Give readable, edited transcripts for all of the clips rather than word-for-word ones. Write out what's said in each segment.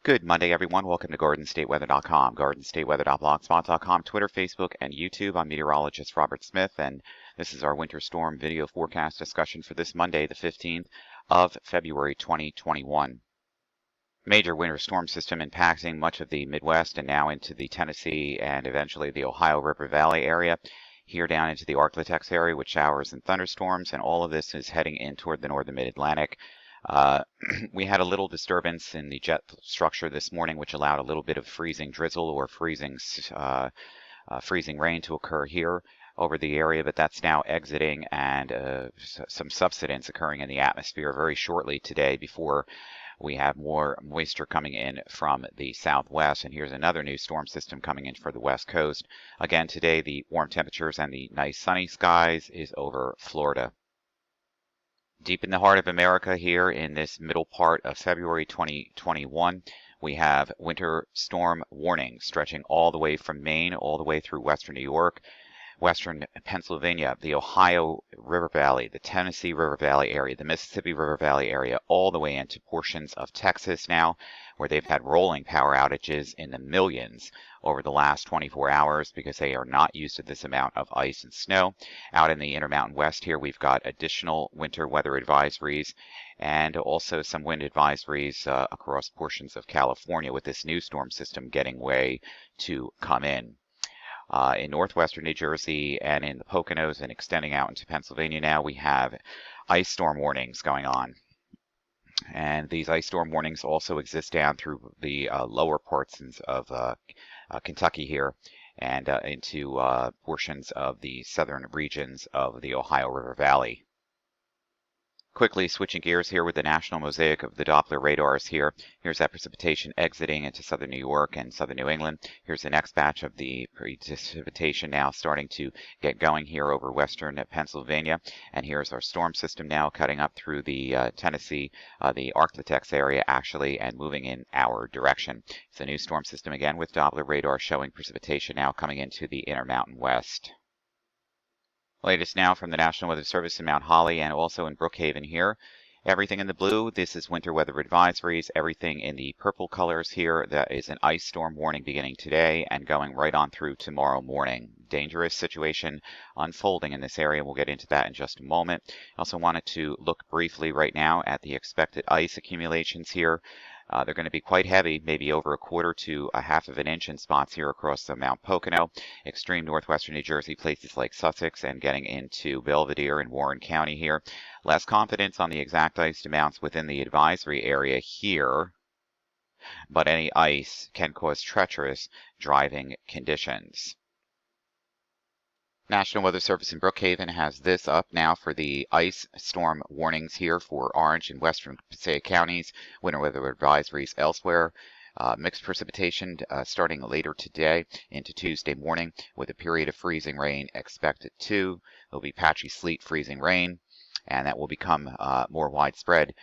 Good Monday, everyone. Welcome to GardenStateWeather.com, GardenStateWeather.blogspot.com, Twitter, Facebook, and YouTube. I'm meteorologist Robert Smith, and this is our winter storm video forecast discussion for this Monday, the 15th of February, 2021. Major winter storm system impacting much of the Midwest and now into the Tennessee and eventually the Ohio River Valley area, here down into the Arklatex area with showers and thunderstorms, and all of this is heading in toward the northern mid-Atlantic. We had a little disturbance in the jet structure this morning, which allowed a little bit of freezing drizzle or freezing rain to occur here over the area, but that's now exiting, and some subsidence occurring in the atmosphere very shortly today before we have more moisture coming in from the southwest. And here's another new storm system coming in for the west coast. Again, today the warm temperatures and the nice sunny skies is over Florida. Deep in the heart of America here in this middle part of February 2021, we have winter storm warnings stretching all the way from Maine all the way through western New York, western Pennsylvania, the Ohio River Valley, the Tennessee River Valley area, the Mississippi River Valley area, all the way into portions of Texas now, where they've had rolling power outages in the millions over the last 24 hours because they are not used to this amount of ice and snow. Out in the Intermountain West here, we've got additional winter weather advisories and also some wind advisories across portions of California, with this new storm system getting way to come in. In northwestern New Jersey and in the Poconos and extending out into Pennsylvania now, we have ice storm warnings going on. And these ice storm warnings also exist down through the lower parts of Kentucky here and into portions of the southern regions of the Ohio River Valley. Quickly switching gears here with the national mosaic of the Doppler radars here. Here's that precipitation exiting into southern New York and southern New England. Here's the next batch of the precipitation now starting to get going here over western Pennsylvania. And here's our storm system now cutting up through the Tennessee, the Arklatex area actually, and moving in our direction. It's a new storm system again with Doppler radar showing precipitation now coming into the Intermountain West. Latest now from the National Weather Service in Mount Holly and also in Brookhaven here. Everything in the blue, this is winter weather advisories. Everything in the purple colors here, that is an ice storm warning beginning today and going right on through tomorrow morning. Dangerous situation unfolding in this area. We'll get into that in just a moment. I also wanted to look briefly right now at the expected ice accumulations here. They're going to be quite heavy, maybe over a quarter to a half of an inch in spots here across the Mount Pocono, extreme northwestern New Jersey, places like Sussex, and getting into Belvedere and Warren County here. Less confidence on the exact ice amounts within the advisory area here, but any ice can cause treacherous driving conditions. National Weather Service in Brookhaven has this up now for the ice storm warnings here for Orange and Western Passaic counties, winter weather advisories elsewhere. Mixed precipitation starting later today into Tuesday morning with a period of freezing rain expected too. There'll be patchy sleet, freezing rain, and that will become more widespread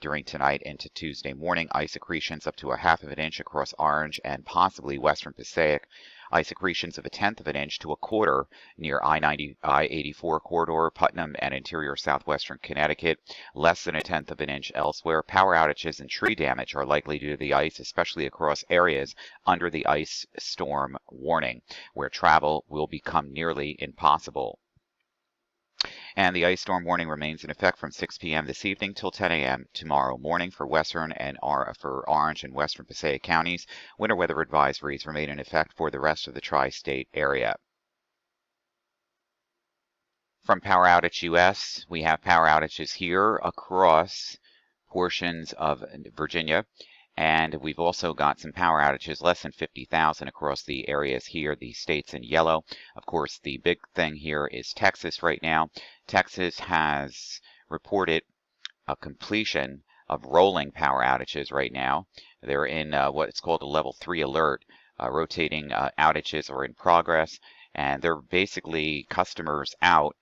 during tonight into Tuesday morning. Ice accretions up to a half of an inch across Orange and possibly Western Passaic. Ice accretions of a tenth of an inch to a quarter near I-90, I-84 corridor, Putnam, and interior southwestern Connecticut. Less than a tenth of an inch elsewhere. Power outages and tree damage are likely due to the ice, especially across areas under the ice storm warning, where travel will become nearly impossible. And the ice storm warning remains in effect from 6 p.m. this evening till 10 a.m. tomorrow morning for western and for Orange and Western Passaic counties. Winter weather advisories remain in effect for the rest of the tri-state area. From Power Outage US, we have power outages here across portions of Virginia. And we've also got some power outages, less than 50,000 across the areas here, the states in yellow. Of course, the big thing here is Texas right now. Texas has reported a completion of rolling power outages right now. They're in what is called a level 3 alert. Rotating outages are in progress, and they're basically customers out.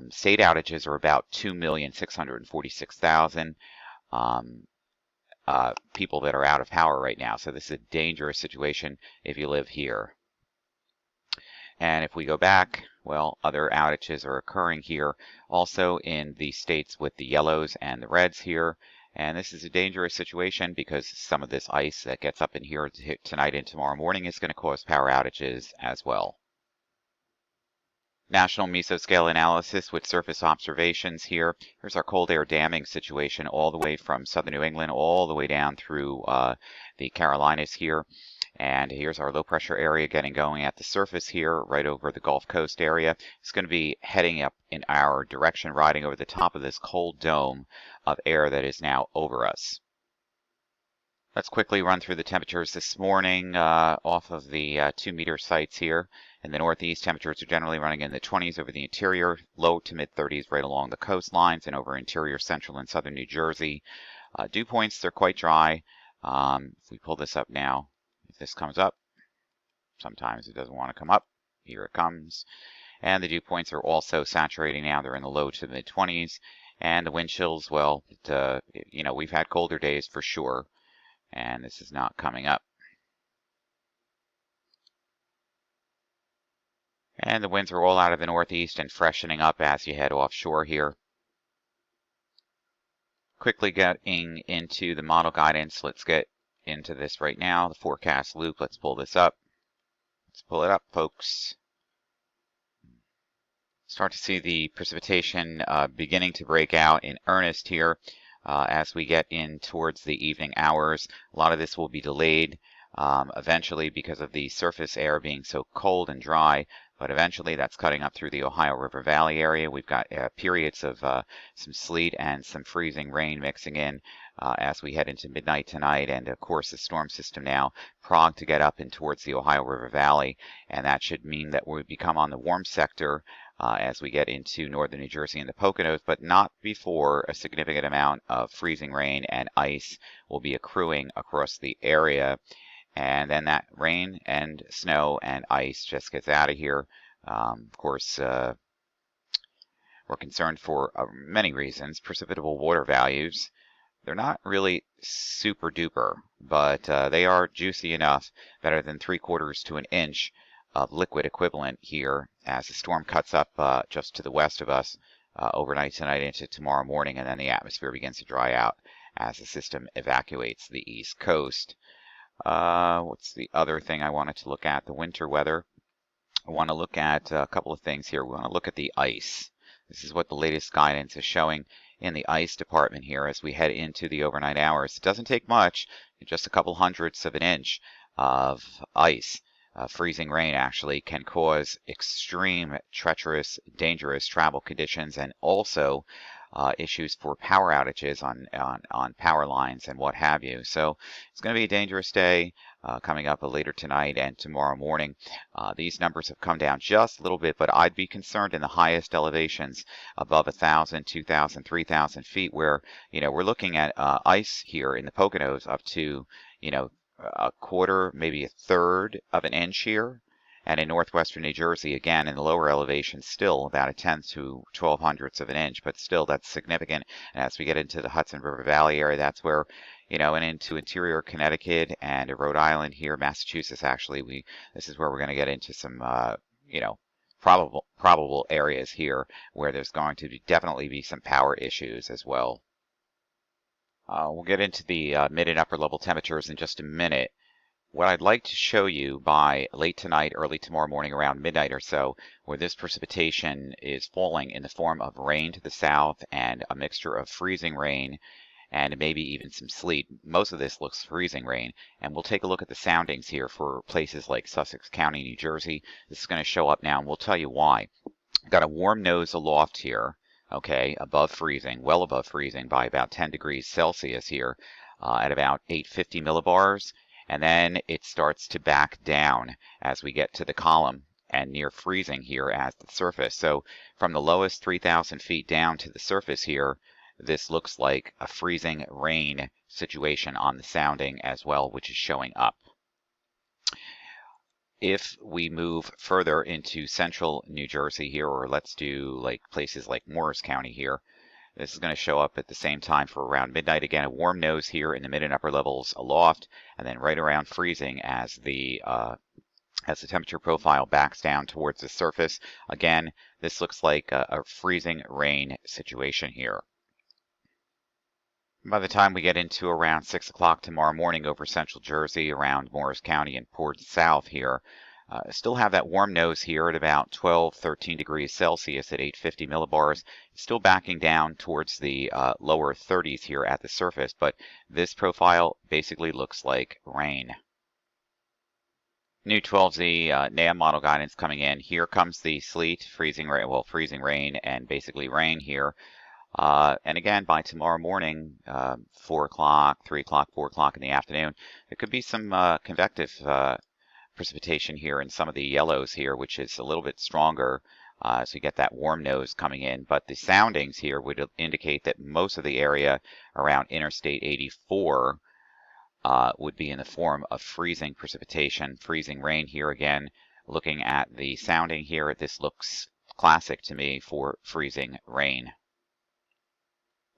State outages are about 2,646,000. People that are out of power right now. So this is a dangerous situation if you live here. And if we go back, well, other outages are occurring here also in the states with the yellows and the reds here. And this is a dangerous situation because some of this ice that gets up in here tonight and tomorrow morning is going to cause power outages as well. National Mesoscale analysis with surface observations here. Here's our cold air damming situation all the way from southern New England all the way down through the Carolinas here. And here's our low pressure area getting going at the surface here, right over the Gulf Coast area. It's going to be heading up in our direction, riding over the top of this cold dome of air that is now over us. Let's quickly run through the temperatures this morning off of the 2-meter sites here. In the northeast, temperatures are generally running in the 20s over the interior, low to mid 30s right along the coastlines and over interior central and southern New Jersey. Dew points, they're quite dry. If we pull this up now, if this comes up, sometimes it doesn't want to come up. Here it comes. And the dew points are also saturating now. They're in the low to mid 20s. And the wind chills, well, you know, we've had colder days for sure. And this is not coming up. And the winds are all out of the northeast and freshening up as you head offshore here. Quickly getting into the model guidance. Let's get into this right now. The forecast loop. Let's pull this up. Let's pull it up, folks. Start to see the precipitation beginning to break out in earnest here as we get in towards the evening hours. A lot of this will be delayed eventually because of the surface air being so cold and dry. But eventually that's cutting up through the Ohio River Valley area. We've got periods of some sleet and some freezing rain mixing in as we head into midnight tonight. And of course the storm system now progged to get up and towards the Ohio River Valley. And that should mean that we become on the warm sector as we get into northern New Jersey and the Poconos, but not before a significant amount of freezing rain and ice will be accruing across the area. And then that rain and snow and ice just gets out of here. Of course, we're concerned for many reasons. Precipitable water values, they're not really super duper, but they are juicy enough, better than 3/4 to an inch of liquid equivalent here as the storm cuts up just to the west of us overnight tonight into tomorrow morning, and then the atmosphere begins to dry out as the system evacuates the east coast. What's the other thing I wanted to look at? The winter weather. I want to look at a couple of things here. We want to look at the ice. This is what the latest guidance is showing in the ice department here as we head into the overnight hours. It doesn't take much, just a couple hundredths of an inch of ice. Freezing rain actually can cause extreme, treacherous, dangerous travel conditions and also issues for power outages on power lines and what have you. So it's going to be a dangerous day coming up later tonight and tomorrow morning. These numbers have come down just a little bit, but I'd be concerned in the highest elevations above 1,000, 2,000, 3,000 feet where, you know, we're looking at ice here in the Poconos up to, you know, a quarter, maybe a third of an inch here. And in northwestern New Jersey, again, in the lower elevation, still about 1/10 to 1/1200ths of an inch, but still that's significant. And as we get into the Hudson River Valley area, that's where, you know, and into interior Connecticut and Rhode Island here, Massachusetts, actually, this is where we're going to get into some, you know, probable areas here where there's going to definitely be some power issues as well. We'll get into the mid and upper level temperatures in just a minute. What I'd like to show you by late tonight, early tomorrow morning around midnight or so, where this precipitation is falling in the form of rain to the south and a mixture of freezing rain and maybe even some sleet. Most of this looks freezing rain. And we'll take a look at the soundings here for places like Sussex County, New Jersey. This is going to show up now and we'll tell you why. Got a warm nose aloft here. Okay, above freezing, well above freezing by about 10 degrees Celsius here at about 850 millibars. And then it starts to back down as we get to the column and near freezing here at the surface. So from the lowest 3,000 feet down to the surface here, this looks like a freezing rain situation on the sounding as well, which is showing up. If we move further into central New Jersey here, or let's do like places like Morris County here, this is going to show up at the same time for around midnight. Again, a warm nose here in the mid and upper levels aloft, and then right around freezing as the temperature profile backs down towards the surface. Again, this looks like a freezing rain situation here. By the time we get into around 6 o'clock tomorrow morning over central Jersey, around Morris County and Port South here, still have that warm nose here at about 12, 13 degrees Celsius at 850 millibars. Still backing down towards the lower 30s here at the surface, but this profile basically looks like rain. New 12Z NAM model guidance coming in. Here comes the sleet, freezing rain, well, freezing rain and basically rain here. And again, by tomorrow morning, 4 o'clock, 3 o'clock, 4 o'clock in the afternoon, there could be some convective precipitation here in some of the yellows here, which is a little bit stronger. So you get that warm nose coming in. But the soundings here would indicate that most of the area around Interstate 84 would be in the form of freezing precipitation, freezing rain here again. Looking at the sounding here, this looks classic to me for freezing rain.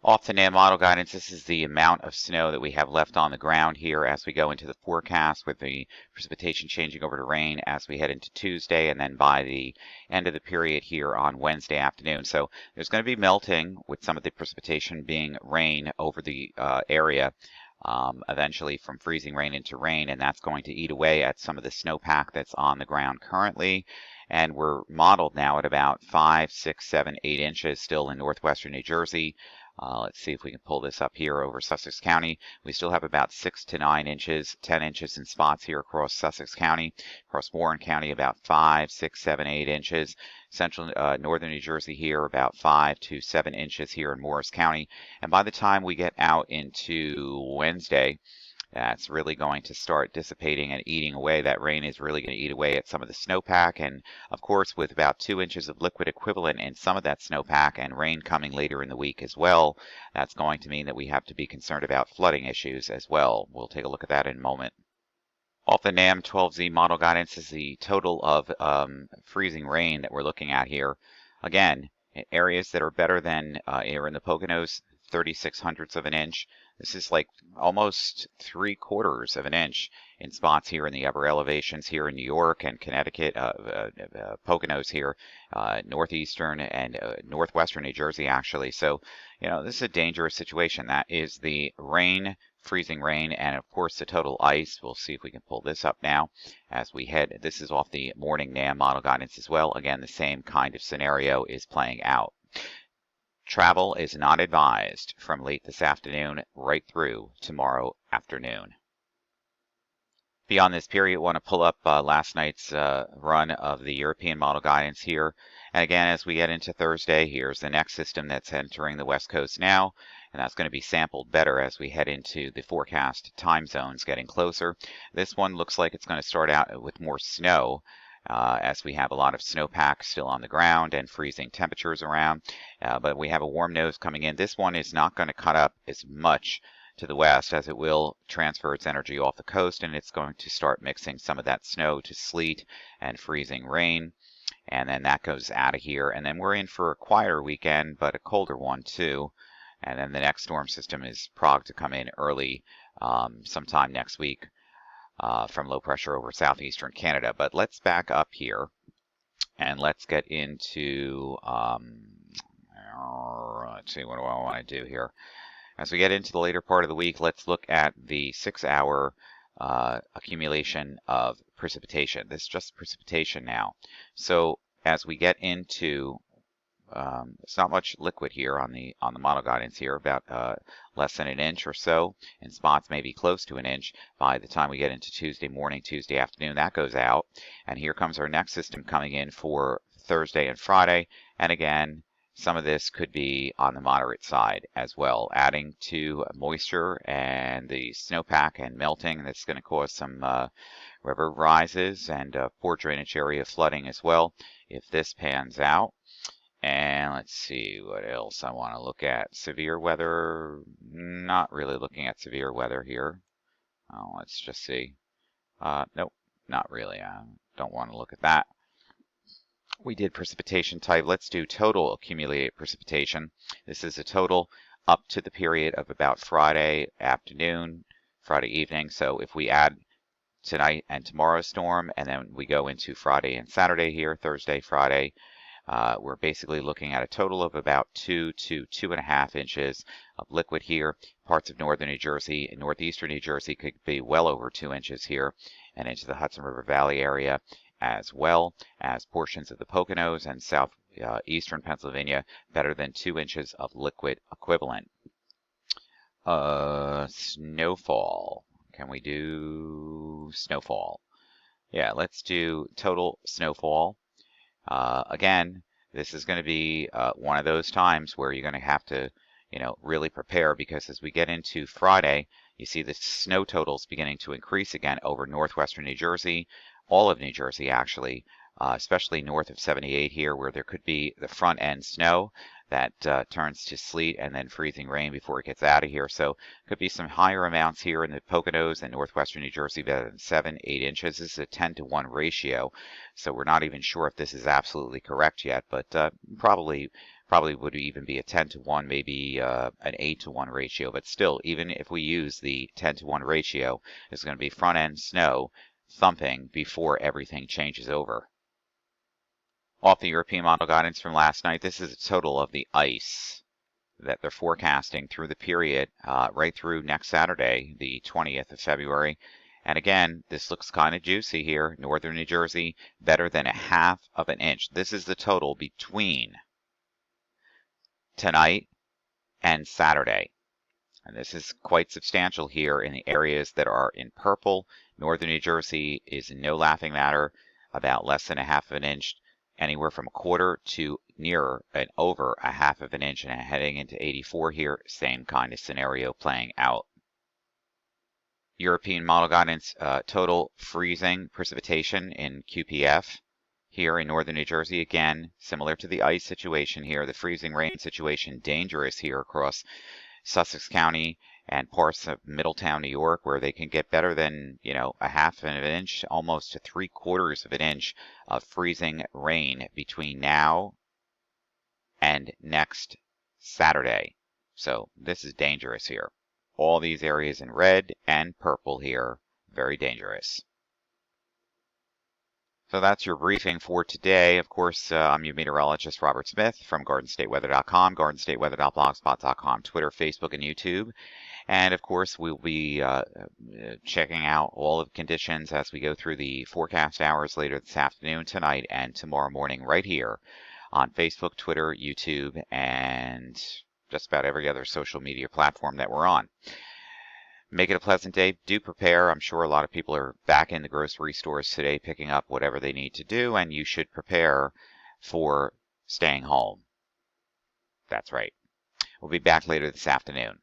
Off the NAM model guidance, this is the amount of snow that we have left on the ground here as we go into the forecast, with the precipitation changing over to rain as we head into Tuesday, and then by the end of the period here on Wednesday afternoon. So there's going to be melting, with some of the precipitation being rain over the area. Eventually from freezing rain into rain, and that's going to eat away at some of the snowpack that's on the ground currently. And we're modeled now at about 5, 6, 7, 8 inches still in northwestern New Jersey. Let's see if we can pull this up here over Sussex County. We still have about 6 to 9 inches, 10 inches in spots here across Sussex County. Across Warren County, about 5, 6, 7, 8 inches. Central northern New Jersey here, about 5 to 7 inches here in Morris County. And by the time we get out into Wednesday, that's really going to start dissipating and eating away. That rain is really going to eat away at some of the snowpack. And of course, with about 2 inches of liquid equivalent in some of that snowpack and rain coming later in the week as well, that's going to mean that we have to be concerned about flooding issues as well. We'll take a look at that in a moment. Off the NAM 12Z model guidance is the total of freezing rain that we're looking at here. Again, areas that are better than are in the Poconos, 3600ths of an inch. This is like almost 3/4 of an inch in spots here in the upper elevations here in New York and Connecticut, Poconos here, northeastern and northwestern New Jersey actually. So, this is a dangerous situation. That is the rain, freezing rain, and of course the total ice. We'll see if we can pull this up now as we head. This is off the morning NAM model guidance as well. Again, the same kind of scenario is playing out. Travel is not advised from late this afternoon right through tomorrow afternoon. Beyond this period, I want to pull up last night's run of the European model guidance here. And again, as we get into Thursday, here's the next system that's entering the West Coast now. And that's going to be sampled better as we head into the forecast time zones getting closer. This one looks like it's going to start out with more snow, as we have a lot of snowpack still on the ground and freezing temperatures around. But we have a warm nose coming in. This one is not going to cut up as much to the west, as it will transfer its energy off the coast, and it's going to start mixing some of that snow to sleet and freezing rain. And then that goes out of here. And then we're in for a quieter weekend, but a colder one too. And then the next storm system is Prague to come in early sometime next week. From low pressure over southeastern Canada. But let's back up here and let's get into, let's see, what do I want to do here? As we get into the later part of the week, let's look at the 6-hour accumulation of precipitation. This is just precipitation now. So as we get into it's not much liquid here on the model guidance here, about less than an inch or so, in spots maybe close to an inch. By the time we get into Tuesday morning, Tuesday afternoon, that goes out. And here comes our next system coming in for Thursday and Friday. And again, some of this could be on the moderate side as well, adding to moisture and the snowpack and melting. That's going to cause some river rises and poor drainage area flooding as well if this pans out. And let's see what else I want to look at. Severe weather, not really looking at severe weather here. Let's just see. Nope, not really. I don't want to look at that. We did precipitation type. Let's do total accumulated precipitation. This is a total up to the period of about Friday afternoon, Friday evening. So if we add tonight and tomorrow's storm, and then we go into Friday and Saturday here, Thursday, Friday, we're basically looking at a total of about 2 to 2.5 inches of liquid here. Parts of northern New Jersey and northeastern New Jersey could be well over 2 inches here, and into the Hudson River Valley area, as well as portions of the Poconos and southeastern Pennsylvania, better than 2 inches of liquid equivalent. Snowfall. Can we do snowfall? Yeah, let's do total snowfall. Again, this is going to be one of those times where you're going to have to, really prepare, because as we get into Friday, you see the snow totals beginning to increase again over northwestern New Jersey, all of New Jersey actually, especially north of 78 here, where there could be the front end snow that turns to sleet and then freezing rain before it gets out of here. So could be some higher amounts here in the Poconos and northwestern New Jersey, better than 7-8 inches. This is a 10-to-1 ratio, so we're not even sure if this is absolutely correct yet, but probably would even be a 10-to-1, maybe an 8-to-1 ratio. But still, even if we use the 10-to-1 ratio, it's going to be front end snow thumping before everything changes over. Off the European model guidance from last night, this is a total of the ice that they're forecasting through the period right through next Saturday, the 20th of February. And again, this looks kind of juicy here. Northern New Jersey, better than 1/2 of an inch. This is the total between tonight and Saturday. And this is quite substantial here in the areas that are in purple. Northern New Jersey is no laughing matter, about less than 1/2 of an inch. Anywhere from 1/4 to nearer and over 1/2 of an inch, and heading into 84 here, same kind of scenario playing out. European model guidance, total freezing precipitation in QPF here in northern New Jersey. Again, similar to the ice situation here, the freezing rain situation dangerous here across Sussex County and parts of Middletown, New York, where they can get better than, 1/2 of an inch, almost to 3/4 of an inch of freezing rain between now and next Saturday. So this is dangerous here. All these areas in red and purple here, very dangerous. So that's your briefing for today. Of course, I'm your meteorologist, Robert Smith, from GardenStateWeather.com, GardenStateWeather.blogspot.com, Twitter, Facebook, and YouTube. And of course, we'll be checking out all of the conditions as we go through the forecast hours later this afternoon, tonight, and tomorrow morning right here on Facebook, Twitter, YouTube, and just about every other social media platform that we're on. Make it a pleasant day. Do prepare. I'm sure a lot of people are back in the grocery stores today picking up whatever they need to do, and you should prepare for staying home. That's right. We'll be back later this afternoon.